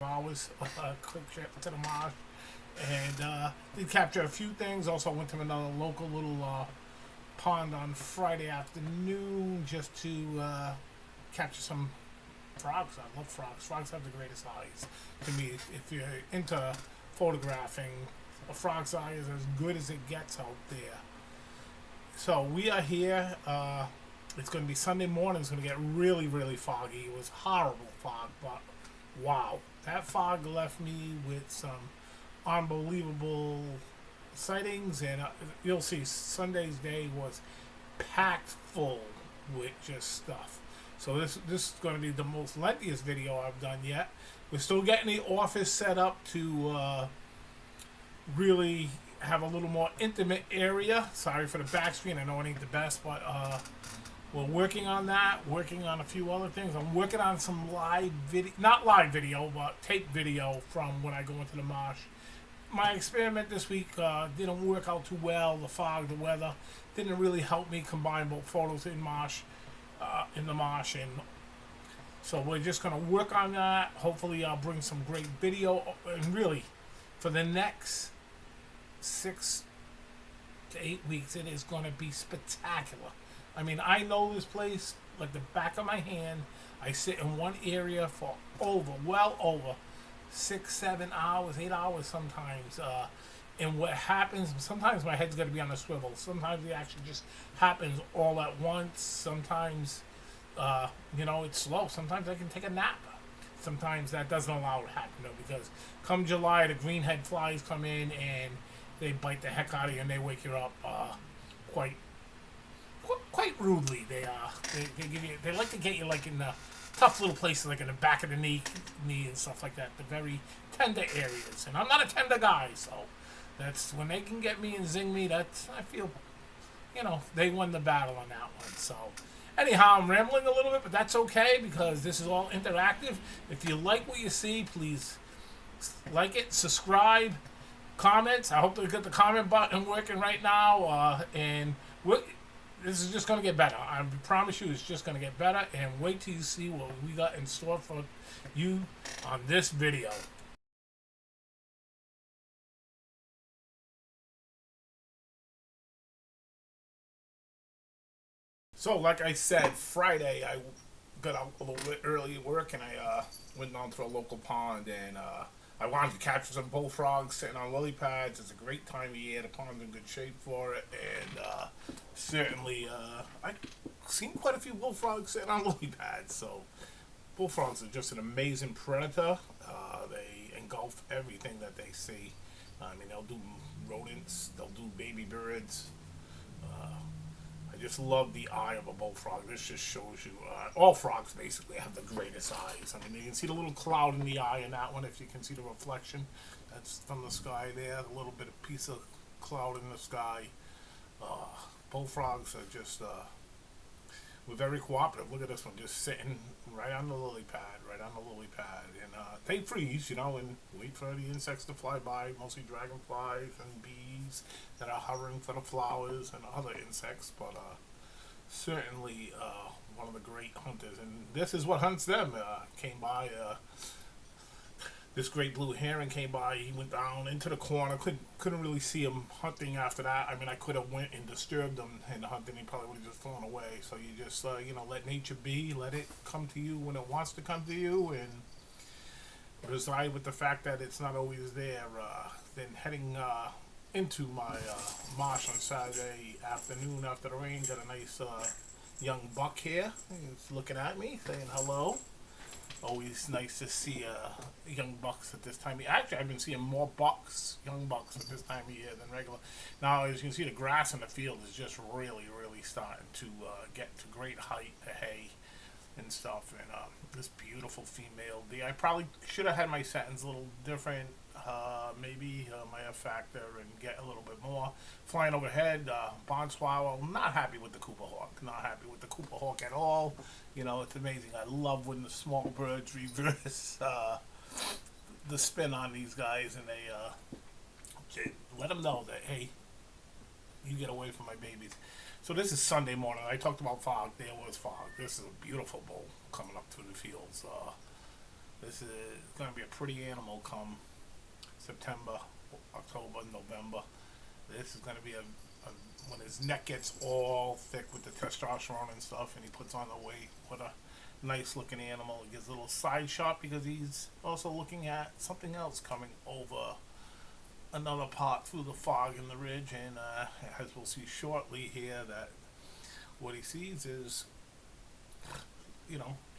hours, quick trip to the marsh, and did capture a few things. Also went to another local little pond on Friday afternoon just to capture some frogs. I love frogs. Frogs have the greatest eyes. To me, if you're into photographing, a frog's eye is as good as it gets out there. So we are here. It's going to be Sunday morning. It's going to get really, really foggy. It was horrible fog, but wow, that fog left me with some unbelievable sightings, and you'll see Sunday's day was packed full with just stuff. So this is going to be the most lengthiest video I've done yet. We're still getting the office set up to really have a little more intimate area. Sorry for the back screen. I know it ain't the best, but we're working on that, working on a few other things. I'm working on some live video, not live video, but tape video from when I go into the marsh. My experiment this week didn't work out too well. The fog, the weather didn't really help me combine both photos in the marsh, and so we're just gonna work on that. Hopefully, I'll bring some great video, and really, for the next 6 to 8 weeks, it is gonna be spectacular. I mean, I know this place like the back of my hand. I sit in one area for well over 6, 7 hours, 8 hours sometimes. And what happens, sometimes my head's got to be on a swivel. Sometimes the action just happens all at once. Sometimes, it's slow. Sometimes I can take a nap. Sometimes that doesn't allow it to happen, though, because come July, the greenhead flies come in and they bite the heck out of you and they wake you up quite rudely. They give you, they like to get you like in the tough little places, like in the back of the knee and stuff like that, the very tender areas. And I'm not a tender guy, so that's when they can get me and zing me. That's, I feel, they won the battle on that one. So anyhow, I'm rambling a little bit, but that's okay because this is all interactive. If you like what you see, please like it, subscribe, comments. I hope they get the comment button working right now, and this is just going to get better. I promise you it's just going to get better, and wait till you see what we got in store for you on this video. So like I said, Friday I got out a little bit early at work, and I went down to a local pond, and I wanted to capture some bullfrogs sitting on lily pads. It's a great time of year. The pond's in good shape for it, and certainly I've seen quite a few bullfrogs sitting on lily pads. So bullfrogs are just an amazing predator. They engulf everything that they see. I mean, they'll do rodents, they'll do baby birds. I just love the eye of a bullfrog. This just shows you all frogs basically have the greatest eyes. I mean, you can see the little cloud in the eye in that one if you can see the reflection. That's from the sky there, a little bit of piece of cloud in the sky. Bullfrogs are just we're very cooperative. Look at this one, just sitting right on the lily pad, and they freeze, and wait for the insects to fly by, mostly dragonflies and bees that are hovering for the flowers and other insects, but certainly one of the great hunters, and this is what hunts them. Came by, this great blue heron came by. He went down into the corner. Couldn't really see him hunting after that. I mean, I could have went and disturbed him in the hunting. He probably would have just flown away. So you just let nature be. Let it come to you when it wants to come to you, and reside with the fact that it's not always there. Then heading into my marsh on Saturday afternoon after the rain, got a nice young buck here. He's looking at me, saying hello. Always nice to see young bucks at this time of year. Actually, I've been seeing more young bucks at this time of year than regular. Now, as you can see, the grass in the field is just really, really starting to get to great height, the hay and stuff. And this beautiful female deer. I probably should have had my settings a little different. Maybe my F factor and get a little bit more. Flying overhead, barn swallow. Not happy with the Cooper hawk. Not happy with the Cooper hawk at all. It's amazing. I love when the small birds reverse the spin on these guys, and they let them know that, hey, you get away from my babies. So this is Sunday morning. I talked about fog. There was fog. This is a beautiful bowl coming up through the fields. This is going to be a pretty animal come September, October, November. This is going to be when his neck gets all thick with the testosterone and stuff, and he puts on the weight. What a nice looking animal. He gives a little side shot because he's also looking at something else coming over another part through the fog in the ridge, and as we'll see shortly here, that what he sees is,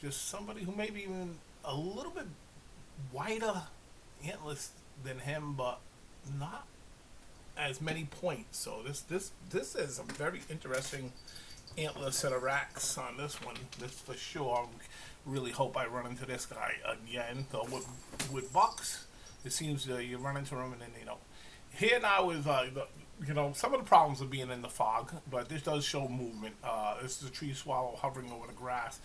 just somebody who maybe even a little bit wider antlers than him, but not as many points. So this is a very interesting antler set of racks on this one. This for sure. I really hope I run into this guy again. Though with bucks, it seems you run into them, and then here now is some of the problems of being in the fog, but this does show movement. This is a tree swallow hovering over the grass.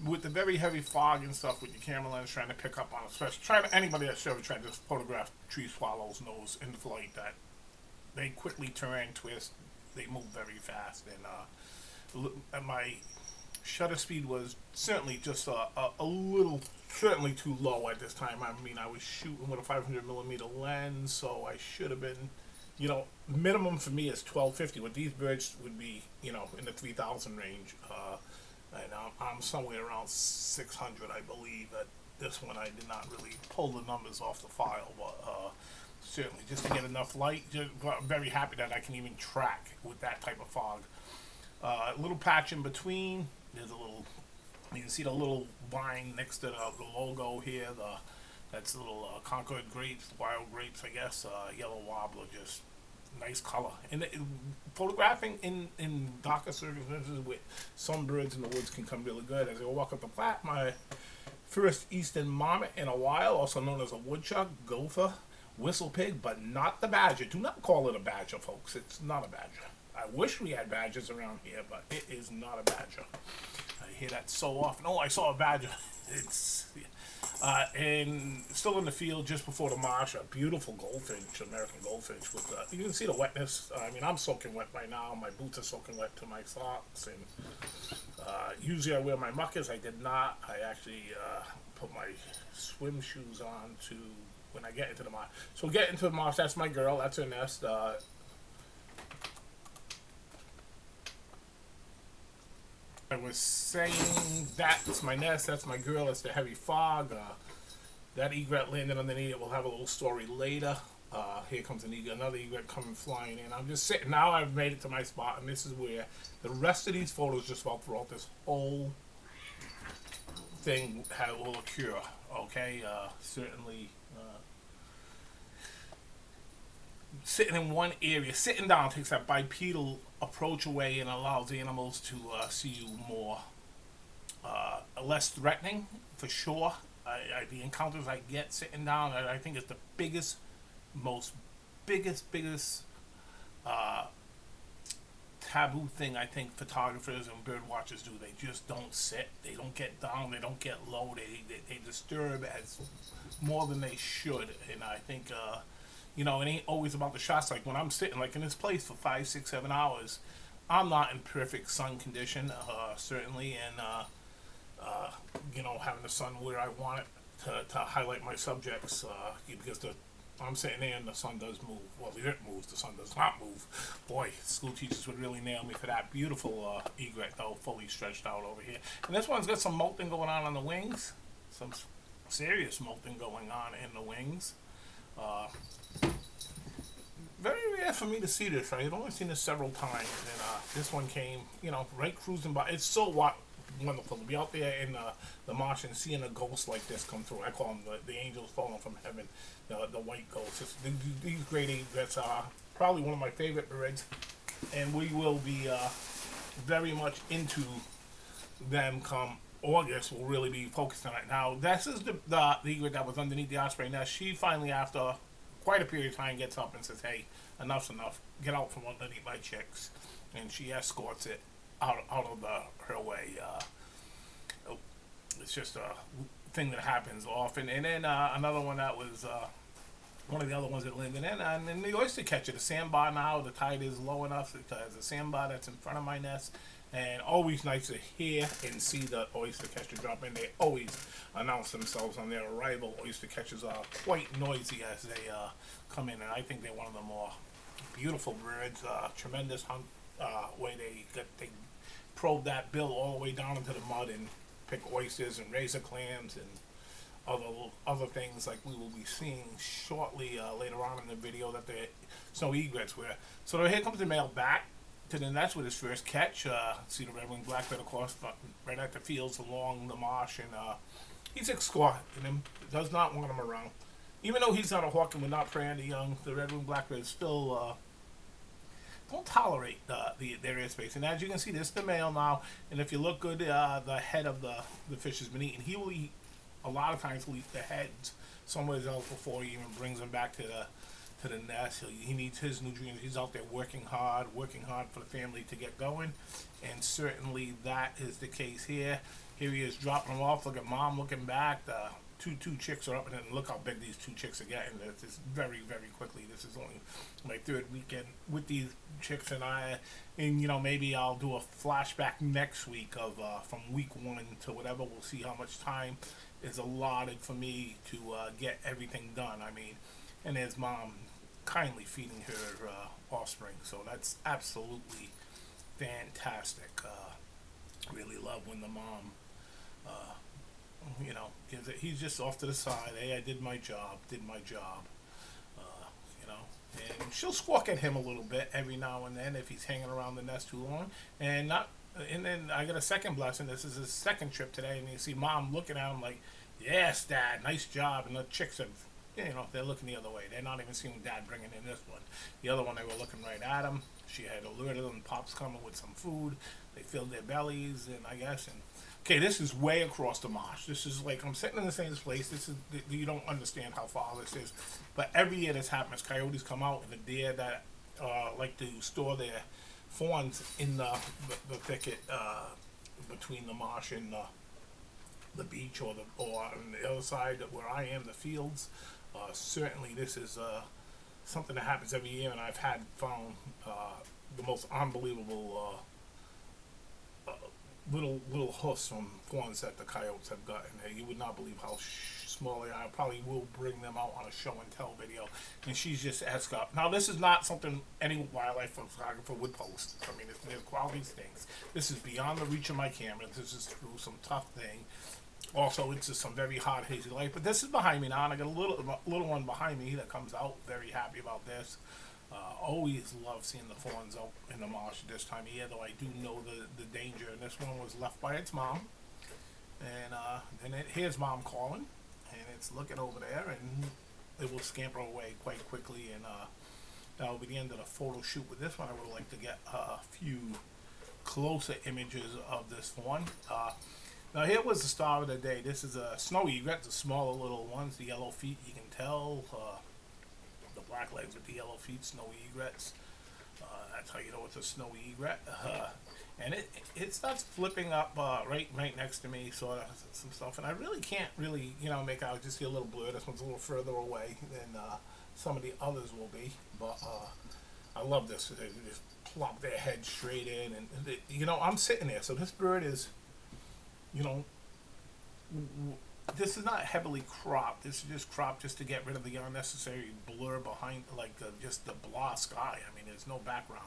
With the very heavy fog and stuff, with your camera lens trying to pick up on, especially anybody that's ever tried to photograph tree swallows knows in flight that they quickly turn, twist, they move very fast, and my shutter speed was certainly just a little, certainly too low at this time. I mean, I was shooting with a 500mm lens, so I should have been, minimum for me is 1250. With these birds would be, in the 3000 range. And I'm somewhere around 600, I believe. At this one, I did not really pull the numbers off the file, but certainly just to get enough light. I'm very happy that I can even track with that type of fog. A little patch in between. There's you can see the little vine next to the logo here. That's the little Concord grapes, wild grapes, I guess. Yellow warbler, just nice color. And photographing in darker circumstances with some birds in the woods can come really good. As I walk up the plat, my first eastern marmot in a while, also known as a woodchuck, gopher, whistle pig, but not the badger. Do not call it a badger, folks. It's not a badger. I wish we had badgers around here, but it is not a badger. I hear that so often. Oh, I saw a badger. It's and still in the field just before the marsh, a beautiful goldfinch, American goldfinch. With you can see the wetness. I mean, I'm soaking wet right now. My boots are soaking wet to my socks, and usually I wear my muckers. I did not. I actually put my swim shoes on to when I get into the marsh. So get into the marsh. That's my girl. That's her nest. I was saying that's my nest, that's my girl, that's the heavy fog. That egret landed underneath it. We'll have a little story later. Here comes another egret coming flying in. I'm just sitting, now I've made it to my spot, and this is where the rest of these photos just about throughout this whole thing will occur. Okay, certainly sitting in one area, sitting down takes that bipedal approach away and allows animals to see you more, less threatening, for sure. The encounters I get sitting down, I think is the biggest taboo thing I think photographers and bird watchers do. They just don't sit, they don't get down, they don't get low, they disturb as more than they should, and I think it ain't always about the shots. Like when I'm sitting like in this place for 5, 6, 7 hours, I'm not in perfect sun condition, certainly, and having the sun where I want it to highlight my subjects, because I'm sitting there and the sun does move. Well, the earth moves, the sun does not move. Boy, school teachers would really nail me for that. Beautiful egret, though, fully stretched out over here. And this one's got some molting going on the wings, some serious molting going on in the wings. Very rare for me to see this. I had only seen this several times, and this one came, right cruising by. It's so wonderful to be out there in the marsh and seeing a ghost like this come through. I call them the angels falling from heaven, the white ghosts. These great egrets are probably one of my favorite birds, and we will be very much into them come August. We'll really be focused on it. Now, this is the egret that was underneath the osprey nest. She finally, after quite a period of time, gets up and says, "Hey, enough's enough. Get out from underneath my chicks," and she escorts it out of her way. It's just a thing that happens often. And then another one that was one of the other ones that landed in, and then the oyster catcher, the sandbar now, the tide is low enough. There's a sandbar that's in front of my nest, And always nice to hear and see the oyster catcher drop in. They always announce themselves on their arrival. Oyster catchers are quite noisy as they come in, and I think they're one of the more beautiful birds. Tremendous hunt way they probe that bill all the way down into the mud and pick oysters and razor clams and other things like we will be seeing shortly later on in the video that the snow egrets were. So here comes the male back to the nest with his first catch. See the red-winged blackbird, of course, right at the fields along the marsh, and he's escorting him. Does not want him around. Even though he's not a hawk and would not prey on the young, the red-winged blackbird still don't tolerate their airspace. And as you can see, this is the male now, and if you look good, the head of the fish has been eaten. He will eat, a lot of times he'll eat the heads somewhere else before he even brings them back to the nest. He needs his nutrients. He's out there working hard for the family to get going, and certainly that is the case here. Here he is dropping them off. Look at mom looking back. The two chicks are up, and look how big these two chicks are getting. This very, very quickly. This is only my third weekend with these chicks, and you know, maybe I'll do a flashback next week of from week 1 to whatever. We'll see how much time is allotted for me to get everything done. I mean, and there's mom kindly feeding her offspring, so that's absolutely fantastic. Really love when the mom you know, gives it. He's just off to the side. Hey, I did my job. You know, and she'll squawk at him a little bit every now and then if he's hanging around the nest too long. And then I got a second blessing. This is his second trip today, and you see mom looking at him like, "Yes, Dad, nice job." And the chicks have, you know, they're looking the other way. They're not even seeing Dad bringing in this one. The other one, they were looking right at him. She had alerted them. Pop's coming with some food. They filled their bellies, and I guess, and okay, this is way across the marsh. This is like, I'm sitting in the same place. This is, you don't understand how far this is. But every year this happens. Coyotes come out, and the deer that like to store their fawns in the thicket between the marsh and the beach, or on the other side where I am, the fields. Certainly this is something that happens every year, and I've found the most unbelievable little hoofs from fawns that the coyotes have gotten. You would not believe how small they are. I probably will bring them out on a show and tell video. And she's just asked up. Now, this is not something any wildlife photographer would post. I mean, there's quality things. This is beyond the reach of my camera. This is through some tough thing. Also, it's just some very hot, hazy light. But this is behind me now, and I got a little one behind me that comes out. Very happy about this. Always love seeing the fawns out in the marsh this time of year, though I do know the danger. And this one was left by its mom. And then it hears mom calling, and it's looking over there, and it will scamper away quite quickly. And that will be the end of the photo shoot with this one. I would like to get a few closer images of this one. Now here was the star of the day. This is a snow egret, the smaller little ones, the yellow feet, you can tell. The black legs with the yellow feet, snow egrets. That's how you know it's a snow egret. And it starts flipping up right next to me, sort of some stuff. And I really can't make out. Just see a little blur. This one's a little further away than some of the others will be. But I love this. They just plop their head straight in, and I'm sitting there. So this bird is, this is not heavily cropped. This is just cropped just to get rid of the unnecessary blur behind, like just the blah sky. I mean, there's no background.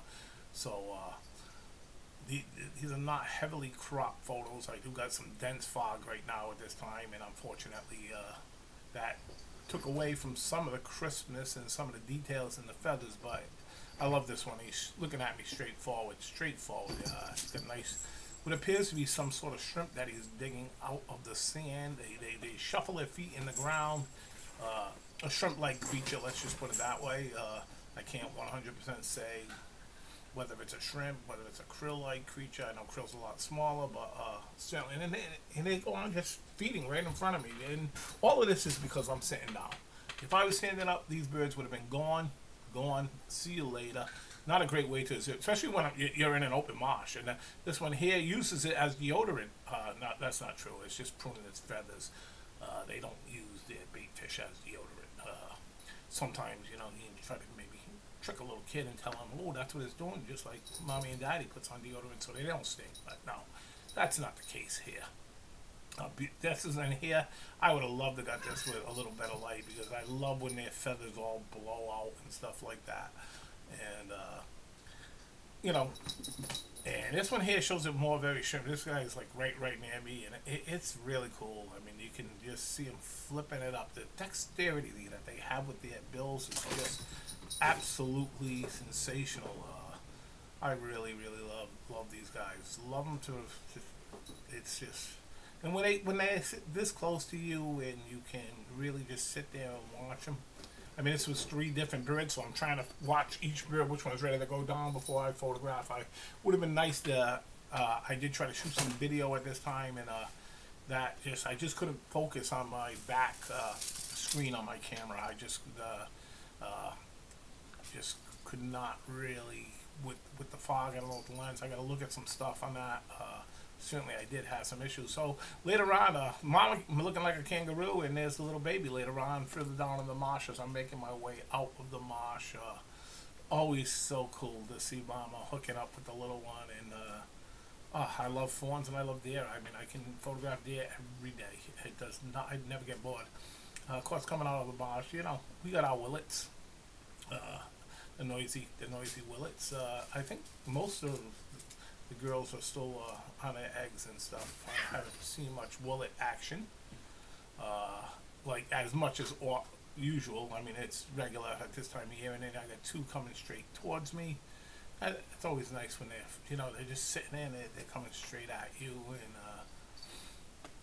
So these are not heavily cropped photos. I do got some dense fog right now at this time, and unfortunately that took away from some of the crispness and some of the details in the feathers. But I love this one. He's looking at me straightforward. He's got a nice, what appears to be some sort of shrimp that he's digging out of the sand. They shuffle their feet in the ground. A shrimp-like creature, let's just put it that way. I can't 100% say whether it's a shrimp, whether it's a krill-like creature. I know krill's a lot smaller, but certainly. And they go on just feeding right in front of me. And all of this is because I'm sitting down. If I was standing up, these birds would have been gone. See you later. Not a great way to, especially when you're in an open marsh. And this one here uses it as deodorant. That's not true. It's just pruning its feathers. They don't use their bait fish as deodorant. Sometimes, you try to maybe trick a little kid and tell him, oh, that's what it's doing, just like mommy and daddy puts on deodorant so they don't stink. But no, that's not the case here. This is in here. I would have loved to got this with a little better light because I love when their feathers all blow out and stuff like that. And you know, and this one here shows it more very shrimp. This guy is like right near me, and it's really cool. I mean, you can just see them flipping it up. The dexterity that they have with their bills is just absolutely sensational. I really love these guys. Love them to. It's just. And when they sit this close to you and you can really just sit there and watch them. I mean, this was 3 different birds, so I'm trying to watch each bird, which one's ready to go down before I photograph. I would have been nice to. I did try to shoot some video at this time, and I just couldn't focus on my back screen on my camera. I just could not really with the fog. I don't know with the lens. I got to look at some stuff on that. Certainly I did have some issues. So later on, mom looking like a kangaroo, and there's the little baby later on further down in the marsh as I'm making my way out of the marsh. Always so cool to see mama hooking up with the little one. And I love fawns and I love deer. I mean, I can photograph deer every day. It does not. I never get bored. Of course, coming out of the marsh, we got our willets. The noisy willets. I think most of the girls are still on their eggs and stuff. I haven't seen much willet action, like as much as usual. I mean, it's regular at this time of year, and then I got 2 coming straight towards me. It's always nice when they're just sitting there and they're coming straight at you.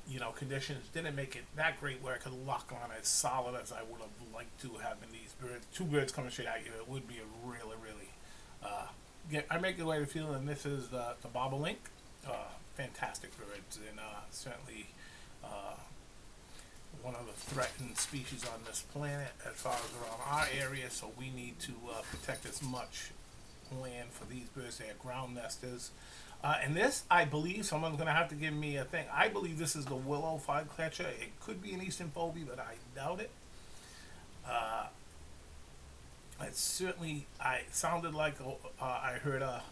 And conditions didn't make it that great where I could lock on as solid as I would have liked to have in these birds. 2 birds coming straight at you, it would be a really I make the way to feel, and this is the bobolink. Fantastic birds, and certainly one of the threatened species on this planet as far as around our area, so we need to protect as much land for these birds. They are ground nesters. And this, I believe, someone's going to have to give me a thing. I believe this is the willow flycatcher. It could be an eastern phobia, but I doubt it. It sounded like I heard a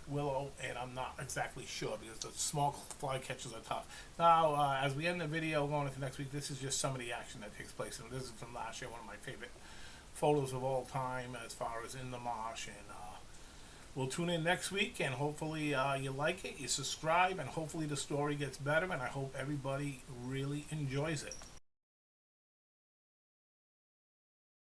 willow, and I'm not exactly sure because the small flycatchers are tough. Now, as we end the video going into next week, this is just some of the action that takes place. And this is from last year, one of my favorite photos of all time as far as in the marsh. And we'll tune in next week, and hopefully you like it, you subscribe, and hopefully the story gets better, and I hope everybody really enjoys it.